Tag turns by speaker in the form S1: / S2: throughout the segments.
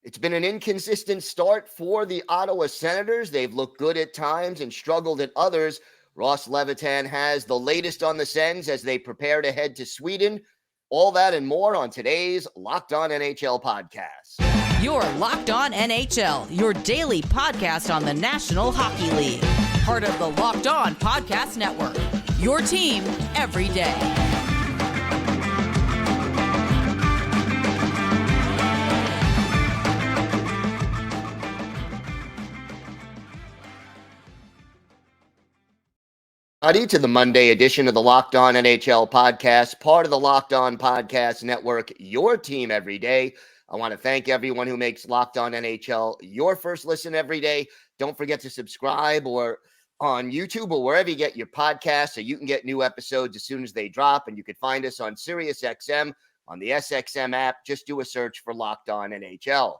S1: It's been an inconsistent start for the Ottawa Senators. They've looked good at times and struggled at others. Ross Levitan has the latest on the Sens as they prepare to head to Sweden. All that and more on today's Locked On NHL podcast.
S2: You're Locked On NHL, your daily podcast on the National Hockey League. Part of the Locked On Podcast Network, your team every day.
S1: Howdy to the Monday edition of the Locked On NHL podcast, part of the Locked On Podcast Network, your team every day. I want to thank everyone who makes Locked On NHL your first listen every day. Don't forget to subscribe or on YouTube or wherever you get your podcasts so you can get new episodes as soon as they drop. And you can find us on SiriusXM on the SXM app. Just do a search for Locked On NHL.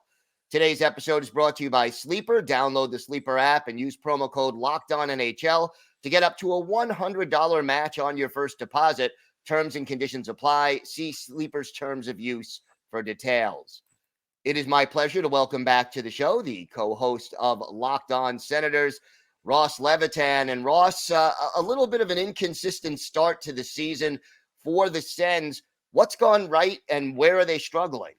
S1: Today's episode is brought to you by Sleeper. Download the Sleeper app and use promo code Locked On NHL to get up to a $100 match on your first deposit. Terms and conditions apply. See Sleeper's terms of use for details. It is my pleasure to welcome back to the show the co-host of Locked On Senators, Ross Levitan. And Ross, a little bit of an inconsistent start to the season for the Sens. What's gone right and where are they struggling?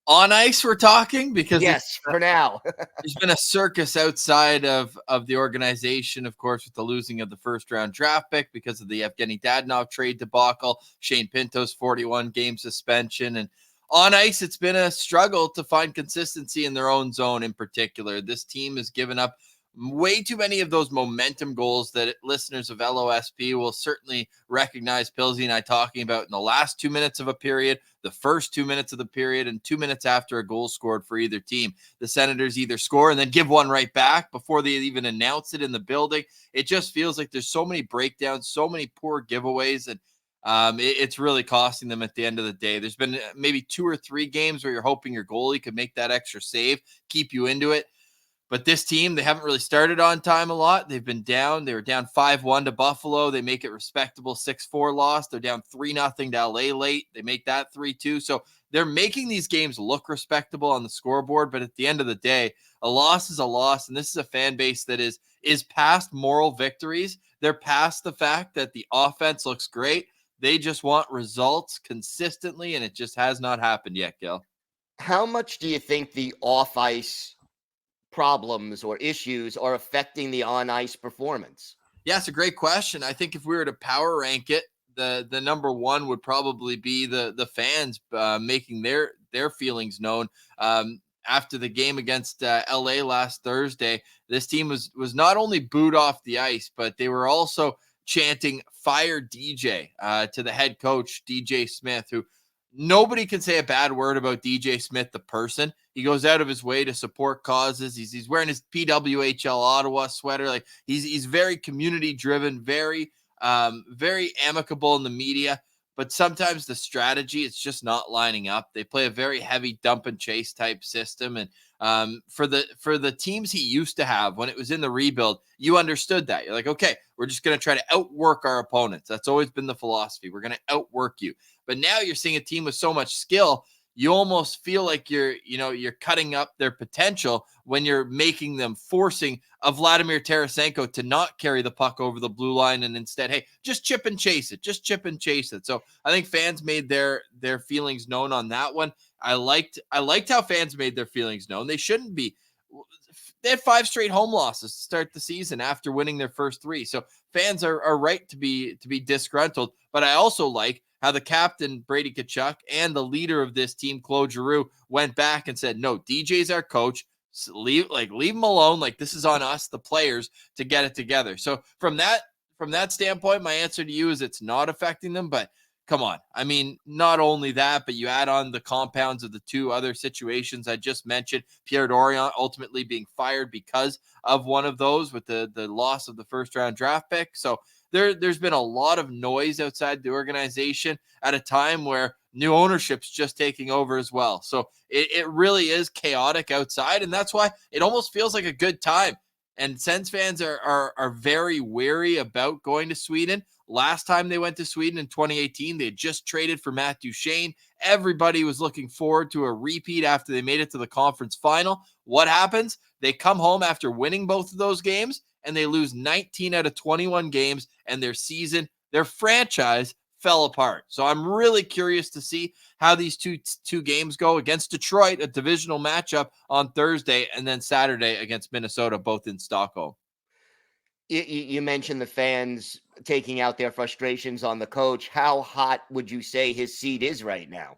S3: On ice, we're talking, because
S1: yes, for now.
S3: There's been a circus outside of the organization, of course, with the losing of the first-round draft pick because of the Evgeny Dadonov trade debacle, Shane Pinto's 41-game suspension. And on ice, it's been a struggle to find consistency in their own zone in particular. This team has given up way too many of those momentum goals that listeners of LOSP will certainly recognize Pilsy and I talking about in the last 2 minutes of a period, the first 2 minutes of the period, and 2 minutes after a goal scored for either team. The Senators either score and then give one right back before they even announce it in the building. It just feels like there's so many breakdowns, so many poor giveaways, and it's really costing them at the end of the day. There's been maybe 2 or 3 games where you're hoping your goalie could make that extra save, keep you into it. But this team, they haven't really started on time a lot. They've been down. They were down 5-1 to Buffalo. They make it respectable 6-4 loss. They're down 3-0 to LA late. They make that 3-2. So they're making these games look respectable on the scoreboard. But at the end of the day, a loss is a loss. And this is a fan base that is past moral victories. They're past the fact that the offense looks great. They just want results consistently, and it just has not happened yet, Gil.
S1: How much do you think the off-ice problems or issues are affecting the on-ice performance?
S3: Yeah, it's a great question. I think if we were to power rank it, the number one would probably be the fans making their feelings known. After the game against LA last Thursday, this team was not only booed off the ice, but they were also chanting "Fire DJ" to the head coach, DJ Smith, who nobody can say a bad word about DJ Smith, the person. He goes out of his way to support causes. He's wearing his PWHL Ottawa sweater. Like he's very community driven, very amicable in the media. But sometimes the strategy, it's just not lining up. They play a very heavy dump and chase type system. And for the teams he used to have when it was in the rebuild, you understood that. You're like, okay, we're just going to try to outwork our opponents. That's always been the philosophy. We're going to outwork you. But now you're seeing a team with so much skill, you almost feel like you're cutting up their potential when you're making them, forcing a Vladimir Tarasenko to not carry the puck over the blue line and instead, hey, just chip and chase it. Just chip and chase it. So I think fans made their feelings known on that one. I liked how fans made their feelings known. They shouldn't be. They had 5 straight home losses to start the season after winning their first 3. So fans are right to be disgruntled. But I also like how the captain, Brady Tkachuk, and the leader of this team, Claude Giroux, went back and said, no, DJ's our coach. So leave him alone. Like, this is on us, the players, to get it together. So from that standpoint, my answer to you is it's not affecting them. But come on. I mean, not only that, but you add on the compounds of the 2 other situations I just mentioned. Pierre Dorion ultimately being fired because of one of those with the loss of the first-round draft pick. So there's been a lot of noise outside the organization at a time where new ownership's just taking over as well. So it really is chaotic outside, and that's why it almost feels like a good time. And Sens fans are very wary about going to Sweden. Last time they went to Sweden in 2018, they had just traded for Matt Duchene. Everybody was looking forward to a repeat after they made it to the conference final. What happens? They come home after winning both of those games, and they lose 19 out of 21 games, and their season, their franchise fell apart. So I'm really curious to see how these two games go against Detroit, a divisional matchup on Thursday, and then Saturday against Minnesota, both in Stockholm.
S1: You mentioned the fans taking out their frustrations on the coach. How hot would you say his seat is right now?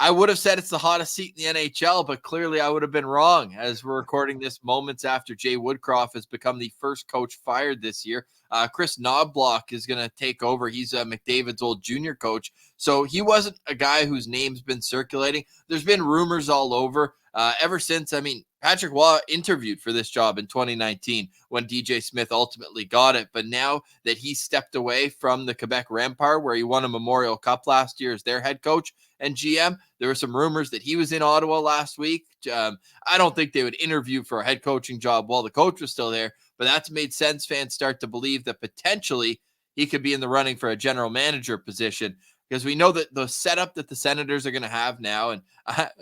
S3: I would have said it's the hottest seat in the NHL, but clearly I would have been wrong, as we're recording this moments after Jay Woodcroft has become the first coach fired this year. Chris Knobloch is going to take over. He's McDavid's old junior coach. So he wasn't a guy whose name's been circulating. There's been rumors all over ever since. I mean, Patrick Waugh interviewed for this job in 2019 when DJ Smith ultimately got it. But now that he stepped away from the Quebec Rempart, where he won a Memorial Cup last year as their head coach and GM, there were some rumors that he was in Ottawa last week. I don't think they would interview for a head coaching job while the coach was still there, but that's made Sens fans start to believe that potentially he could be in the running for a general manager position, because we know that the setup that the Senators are going to have now, and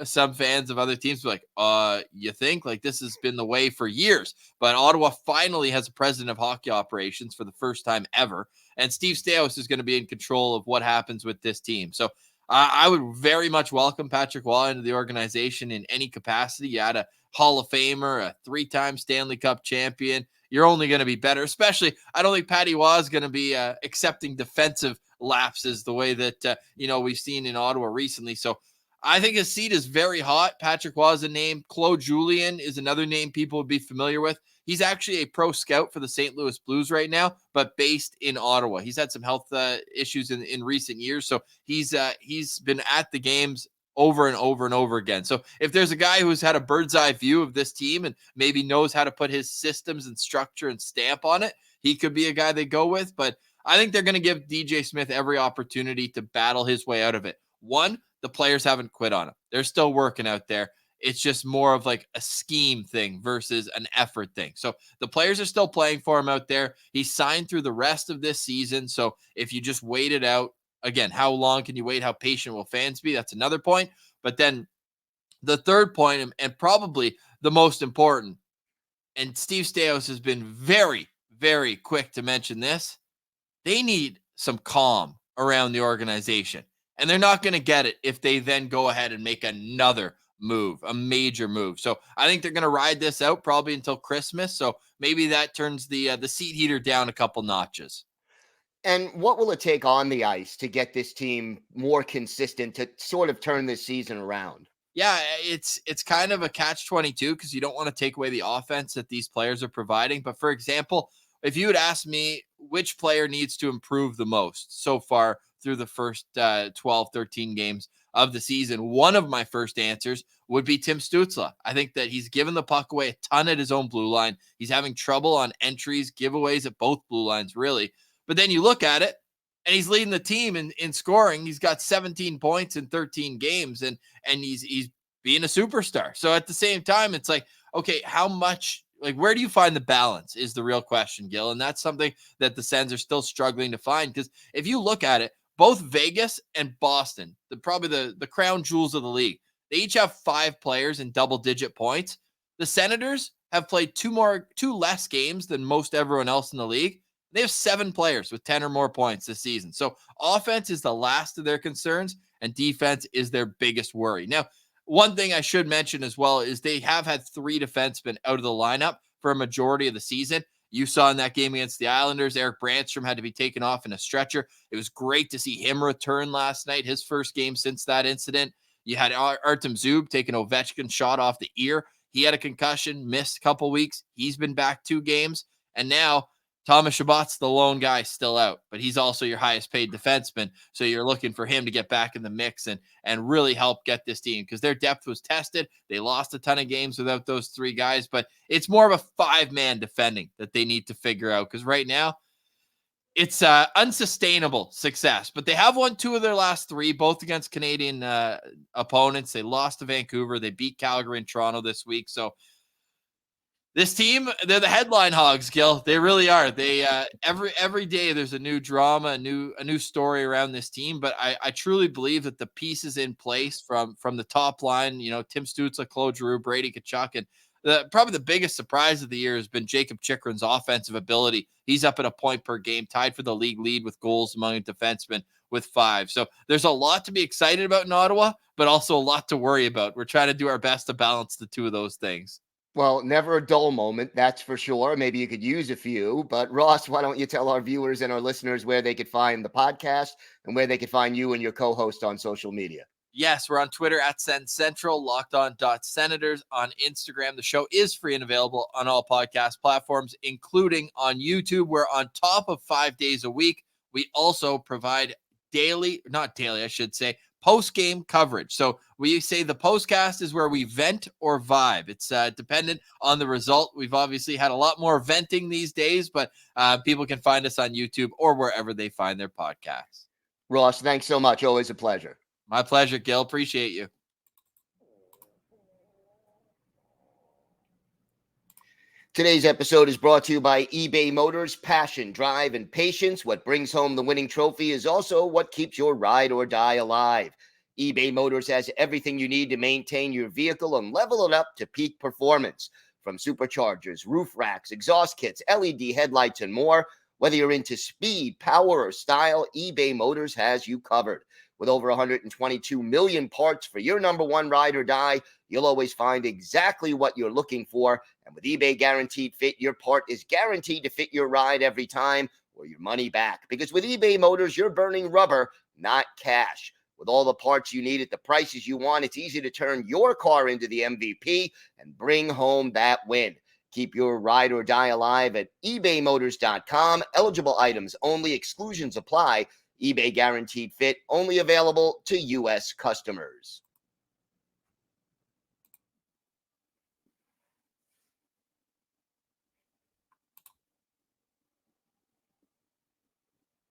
S3: some fans of other teams are like, you think? Like, this has been the way for years. But Ottawa finally has a president of hockey operations for the first time ever, and Steve Staios is going to be in control of what happens with this team. So I would very much welcome Patrick Waugh into the organization in any capacity. You had a Hall of Famer, a 3-time Stanley Cup champion. You're only going to be better, especially I don't think Patty Waugh is going to be accepting defensive lapses the way that, we've seen in Ottawa recently. So I think his seat is very hot. Patrick Waugh is a name. Claude Julien is another name people would be familiar with. He's actually a pro scout for the St. Louis Blues right now, but based in Ottawa. He's had some health issues in recent years, so he's been at the games over and over and over again. So if there's a guy who's had a bird's eye view of this team and maybe knows how to put his systems and structure and stamp on it, he could be a guy they go with. But I think they're going to give DJ Smith every opportunity to battle his way out of it. One, the players haven't quit on him. They're still working out there. It's just more of like a scheme thing versus an effort thing. So the players are still playing for him out there. He's signed through the rest of this season. So if you just wait it out, again, how long can you wait? How patient will fans be? That's another point. But then the third point, and probably the most important, and Steve Staios has been very, very quick to mention this, they need some calm around the organization. And they're not going to get it if they then go ahead and make another move, a major move. So I think they're going to ride this out probably until Christmas. So maybe that turns the seat heater down a couple notches.
S1: And what will it take on the ice to get this team more consistent to sort of turn this season around?
S3: Yeah, it's kind of a catch-22 because you don't want to take away the offense that these players are providing. But for example, if you had asked me which player needs to improve the most so far through the first 12, 13 games of the season, one of my first answers would be Tim Stützle. I think that he's given the puck away a ton at his own blue line. He's having trouble on entries, giveaways at both blue lines, really. But then you look at it, and he's leading the team in scoring. He's got 17 points in 13 games, and he's being a superstar. So at the same time, it's like, okay, how much, like, where do you find the balance is the real question, Gil. And that's something that the Sens are still struggling to find. Because if you look at it, both Vegas and Boston, probably the crown jewels of the league, they each have 5 players in double-digit points. The Senators have played two less games than most everyone else in the league. They have 7 players with 10 or more points this season. So offense is the last of their concerns, and defense is their biggest worry. Now, one thing I should mention as well is they have had 3 defensemen out of the lineup for a majority of the season. You saw in that game against the Islanders, Eric Brandstrom had to be taken off in a stretcher. It was great to see him return last night, his first game since that incident. You had Artem Zub take an Ovechkin shot off the ear. He had a concussion, missed a couple weeks. He's been back 2 games. And now Thomas Chabot's the lone guy still out, but he's also your highest paid defenseman. So you're looking for him to get back in the mix and really help get this team, because their depth was tested. They lost a ton of games without those 3 guys, but it's more of a 5-man defending that they need to figure out, because right now it's unsustainable success. But they have won 2 of their last 3, both against Canadian opponents. They lost to Vancouver. They beat Calgary and Toronto this week. So This team, they're the headline hogs, Gil. They really are. They every day there's a new drama, a new story around this team. But I truly believe that the pieces in place from the top line, Tim Stützle, Claude Giroux, Brady Tkachuk, and probably the biggest surprise of the year has been Jacob Chikrin's offensive ability. He's up at a point per game, tied for the league lead with goals among defensemen with 5. So there's a lot to be excited about in Ottawa, but also a lot to worry about. We're trying to do our best to balance the two of those things.
S1: Well, never a dull moment, that's for sure. Maybe you could use a few. But Ross, why don't you tell our viewers and our listeners where they could find the podcast and where they could find you and your co-host on social media?
S3: Yes, we're on Twitter at Sen Central, LockedOn.Senators on Instagram. The show is free and available on all podcast platforms, including on YouTube. We're on top of 5 days a week. We also provide post-game coverage. So we say the postcast is where we vent or vibe. It's dependent on the result. We've obviously had a lot more venting these days, but people can find us on YouTube or wherever they find their podcasts.
S1: Ross, thanks so much. Always a pleasure.
S3: My pleasure, Gil. Appreciate you.
S1: Today's episode is brought to you by eBay Motors. Passion, drive, and patience. What brings home the winning trophy is also what keeps your ride or die alive. eBay Motors has everything you need to maintain your vehicle and level it up to peak performance. From superchargers, roof racks, exhaust kits, LED headlights, and more. Whether you're into speed, power, or style, eBay Motors has you covered. With over 122 million parts for your number one ride or die, you'll always find exactly what you're looking for. And with eBay Guaranteed Fit, your part is guaranteed to fit your ride every time or your money back. Because with eBay Motors, you're burning rubber, not cash. With all the parts you need at the prices you want, it's easy to turn your car into the MVP and bring home that win. Keep your ride or die alive at ebaymotors.com. Eligible items only. Exclusions apply. eBay Guaranteed Fit, only available to U.S. customers.